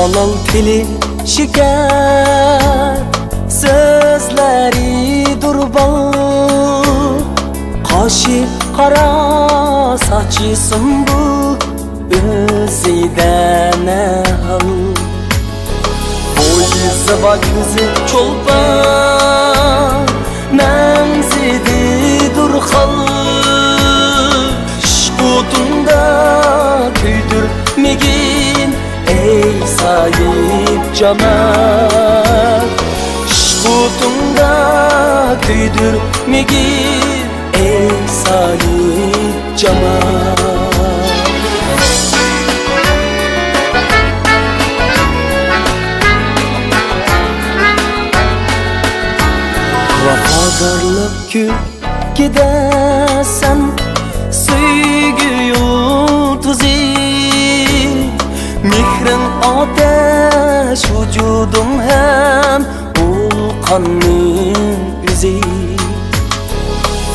halal tili şeker, sözleri durban, kaşı kara saçı sımbu, özüde ne hal. Boyu bak kızı çolpan, memzidi durhal. Şkutunda küydürmegin ey sahip cemal. Şkutunda küydürmegin ey sahip cemal. Vafadarlık kül gidersen Söygü yulduzu, mihrin ateş vücudum hem ulkanın yüzü.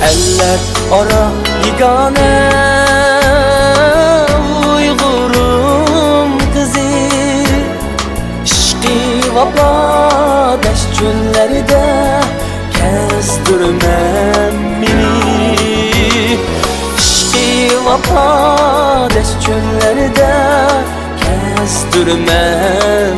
Eller ara yegane Uygurum kızı, Şki vapa deş çöllerde Kezdürmem mini. Şki vapa deş çöllerde Kezdürmem